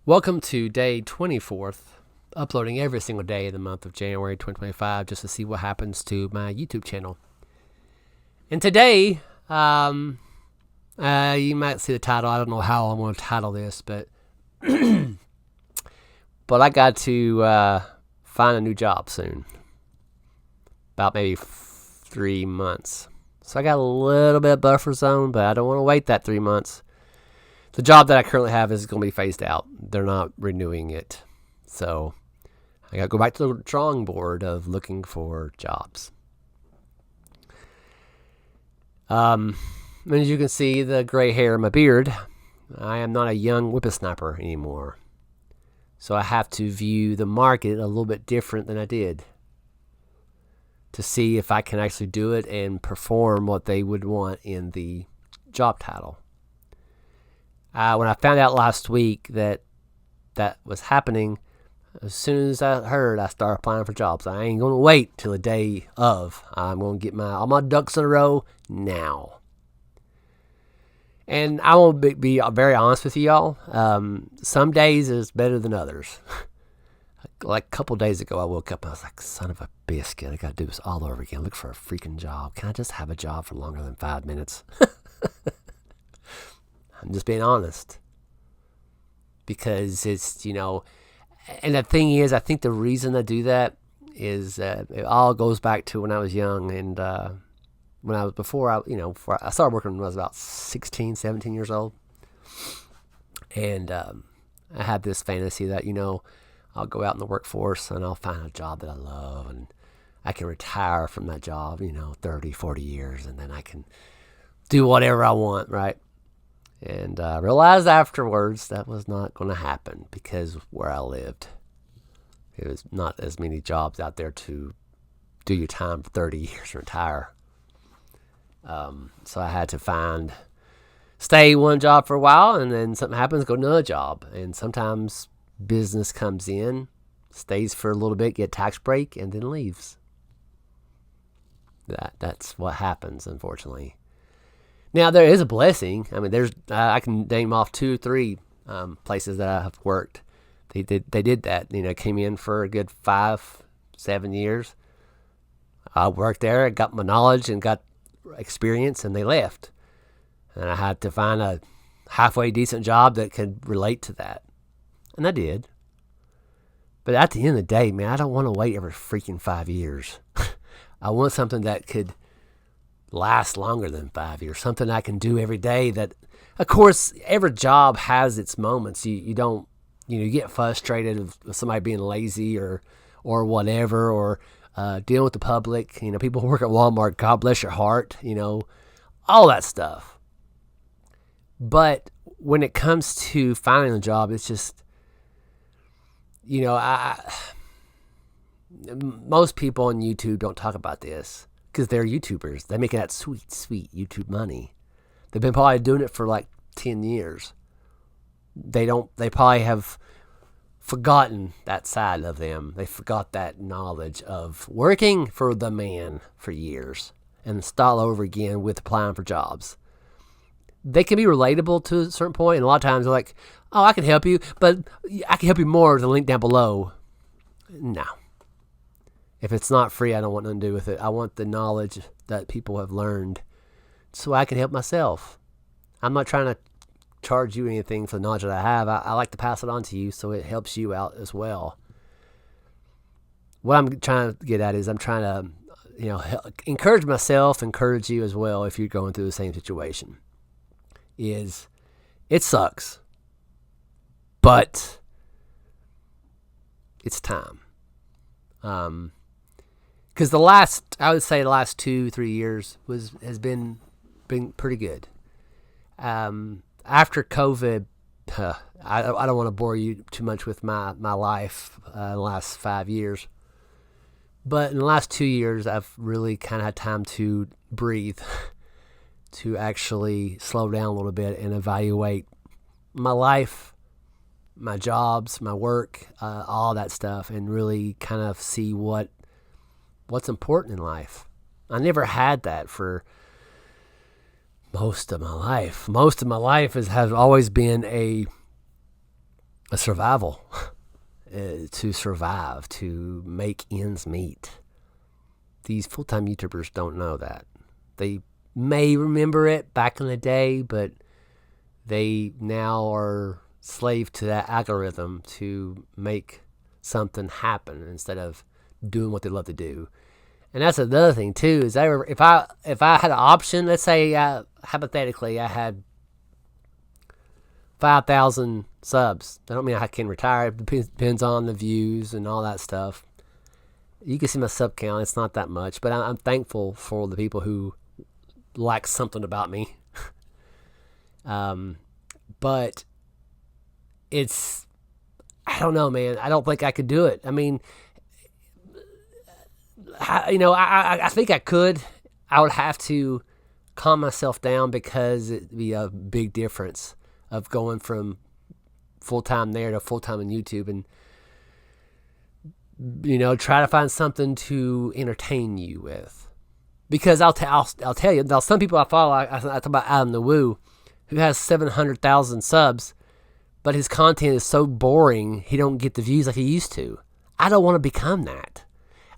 Welcome to day 24th, uploading every single day in the month of January 2025 just to see what happens to my YouTube channel. And today, you might see the title. I don't know how I'm going to title this, but I got to find a new job soon. About maybe 3 months. So I got a little bit of buffer zone, but I don't want to wait that 3 months. The job that I currently have is going to be phased out. They're not renewing it. So I got to go back to the drawing board of looking for jobs. As you can see, the gray hair in my beard, I am not a young whippersnapper anymore. So I have to view the market a little bit different than I did to see if I can actually do it and perform what they would want in the job title. When I found out last week that was happening, as soon as I heard, I started applying for jobs. I ain't going to wait till the day of. I'm going to get all my ducks in a row now. And I will be very honest with you all. Some days is better than others. Like a couple days ago, I woke up and I was like, son of a biscuit, I got to do this all over again. Look for a freaking job. Can I just have a job for longer than 5 minutes? I'm just being honest. Because it's, and the thing is, I think the reason I do that is it all goes back to when I was young and when I was I started working when I was about 16, 17 years old. And I had this fantasy that, I'll go out in the workforce and I'll find a job that I love and I can retire from that job, 30, 40 years, and then I can do whatever I want, right? And I realized afterwards that was not going to happen because where I lived, there was not as many jobs out there to do your time for 30 years and retire. So I had to stay one job for a while, and then something happens, go to another job. And sometimes business comes in, stays for a little bit, get a tax break, and then leaves. That's what happens, unfortunately. Now, there is a blessing. I mean, I can name off 2 or 3 places that I have worked. They did that. Came in for a good 5, 7 years. I worked there, got my knowledge and got experience, and they left. And I had to find a halfway decent job that could relate to that. And I did. But at the end of the day, man, I don't want to wait every freaking 5 years. I want something that could last longer than 5 years, something I can do every day. That, of course, every job has its moments. You don't, you get frustrated with somebody being lazy or whatever, or dealing with the public. People who work at Walmart, God bless your heart, all that stuff. But when it comes to finding a job, it's just, most people on YouTube don't talk about this. Because they're YouTubers. They make that sweet, sweet YouTube money. They've been probably doing it for like 10 years. They probably have forgotten that side of them. They forgot that knowledge of working for the man for years and start over again with applying for jobs. They can be relatable to a certain point, and a lot of times they're like, oh, I can help you, but I can help you more with the link down below. No. If it's not free, I don't want nothing to do with it. I want the knowledge that people have learned so I can help myself. I'm not trying to charge you anything for the knowledge that I have. I like to pass it on to you so it helps you out as well. What I'm trying to get at is I'm trying to, encourage myself, encourage you as well if you're going through the same situation. It sucks, but it's time. Because the last 2-3 years has been pretty good. After COVID, I don't want to bore you too much with my life in the last 5 years. But in the last 2 years, I've really kind of had time to breathe, to actually slow down a little bit and evaluate my life, my jobs, my work, all that stuff, and really kind of see what's important in life. I never had that for most of my life. Most of my life has always been a a survival, to survive, to make ends meet. These full-time YouTubers don't know that. They may remember it back in the day, but they now are slave to that algorithm to make something happen instead of doing what they love to do. And that's another thing too. Is if I had an option, let's say hypothetically I had 5,000 subs. I don't mean I can retire. It depends on the views and all that stuff. You can see my sub count. It's not that much, but I'm thankful for the people who like something about me. But it's, I don't know, man. I don't think I could do it. I mean, I think I could. I would have to calm myself down because it'd be a big difference of going from full-time there to full-time on YouTube, and try to find something to entertain you with. Because I'll tell you, now some people I follow, I talk about Adam the Woo, who has 700,000 subs, but his content is so boring he don't get the views like he used to. I don't want to become that.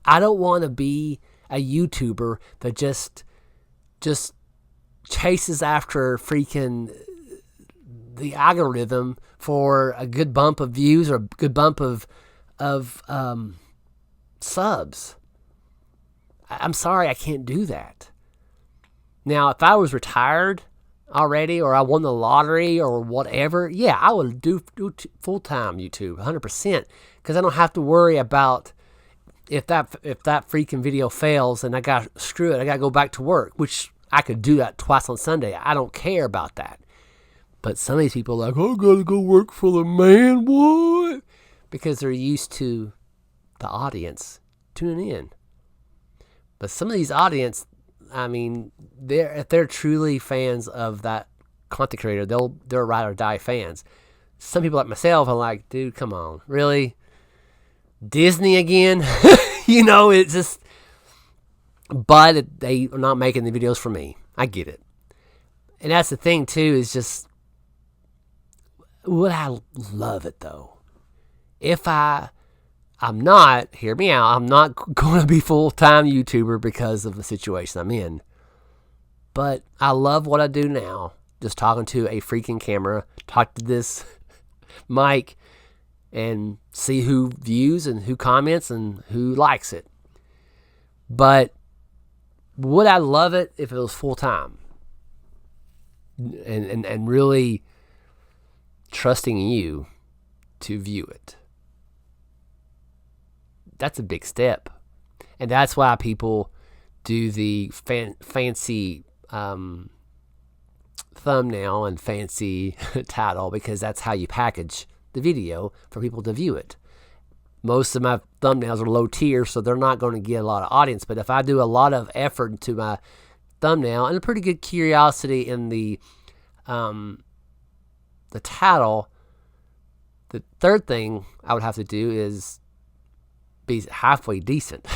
I don't want to be a YouTuber that just chases after freaking the algorithm for a good bump of views or a good bump of subs. I'm sorry, I can't do that. Now, if I was retired already, or I won the lottery or whatever, yeah, I would do full-time YouTube 100%, because I don't have to worry about if that freaking video fails and I got screw it, I got to go back to work, which I could do that twice on Sunday. I don't care about that. But some of these people are like, I got to go work for the man, what? Because they're used to the audience tuning in. But some of these audience, I mean, if they're truly fans of that content creator, they're ride or die fans. Some people like myself are like, dude, come on, really? Disney again? It's just, but they are not making the videos for me. I get it. And that's the thing too, is just, would I love it though? If I'm not, hear me out, I'm not going to be full-time YouTuber because of the situation I'm in. But I love what I do now. Just talking to a freaking camera, talk to this mic, and see who views and who comments and who likes it. But would I love it if it was full-time? And really trusting you to view it. That's a big step. And that's why people do the fancy thumbnail and fancy title, because that's how you package the video for people to view it. Most of my thumbnails are low tier, so they're not going to get a lot of audience. But if I do a lot of effort into my thumbnail and a pretty good curiosity in the title, the third thing I would have to do is be halfway decent.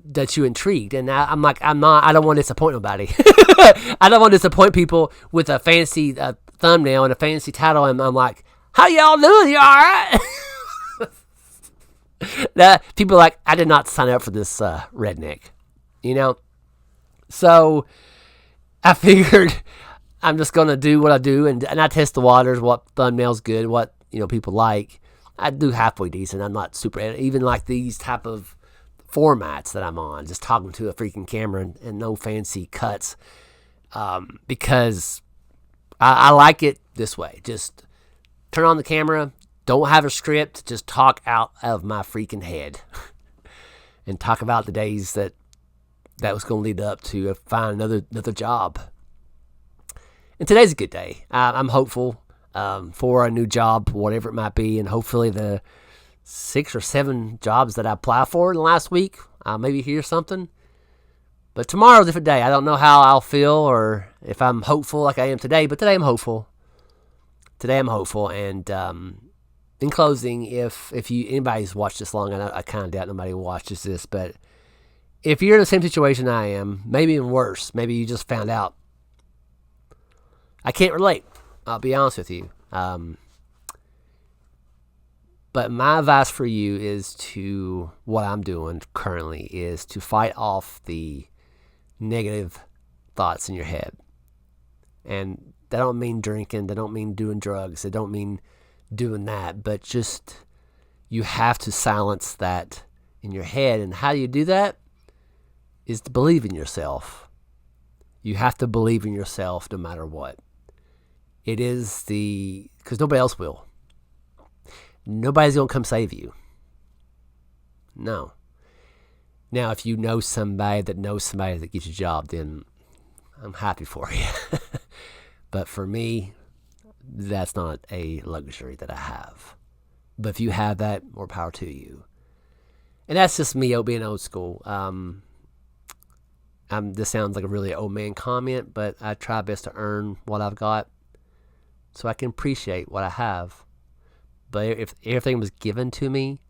That you intrigued. And I don't want to disappoint nobody. I don't want to disappoint people with a fancy thumbnail and a fancy title, and I'm like, how y'all doing? You alright? People are like, I did not sign up for this redneck. So I figured I'm just going to do what I do, and I test the waters, what thumbnail's good, what people like. I do halfway decent. I'm not super, even like these type of formats that I'm on, just talking to a freaking camera and no fancy cuts, because I like it this way. Just turn on the camera, don't have a script, just talk out of my freaking head and talk about the days that was going to lead up to find another job. And today's a good day. I'm hopeful for a new job, whatever it might be, and hopefully the 6 or 7 jobs that I applied for in the last week, I'll maybe hear something. But tomorrow's a different day. I don't know how I'll feel or if I'm hopeful like I am today, but today I'm hopeful. And in closing, if anybody's watched this long, I kind of doubt nobody watches this, but if you're in the same situation I am, maybe even worse, maybe you just found out, I can't relate. I'll be honest with you. But my advice for you is to, what I'm doing currently is to fight off the negative thoughts in your head. And that don't mean drinking, that don't mean doing drugs, that don't mean doing that, but just you have to silence that in your head. And how you do that is to believe in yourself. You have to believe in yourself no matter what. It is because nobody else will. Nobody's going to come save you. No. Now, if you know somebody that knows somebody that gets you a job, then I'm happy for you. But for me, that's not a luxury that I have. But if you have that, more power to you. And that's just me being old school. This sounds like a really old man comment, but I try best to earn what I've got so I can appreciate what I have. But if everything was given to me,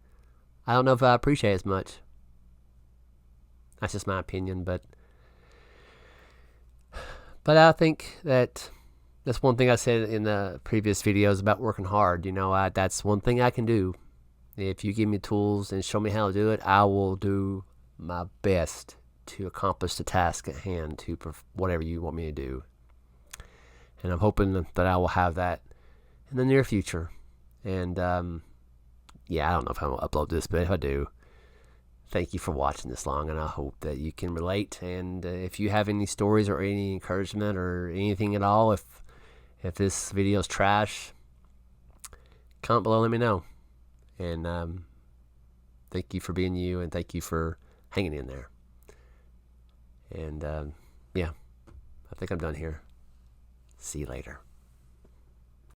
I don't know if I appreciate it as much. That's just my opinion, but I think that's one thing I said in the previous videos about working hard. That's one thing I can do. If you give me tools and show me how to do it, I will do my best to accomplish the task at hand, to whatever you want me to do. And I'm hoping that I will have that in the near future. And I don't know if I'm going to upload this, but if I do, thank you for watching this long, and I hope that you can relate. And if you have any stories or any encouragement or anything at all, if this video is trash, comment below, let me know. And thank you for being you, and thank you for hanging in there. And I think I'm done here. See you later.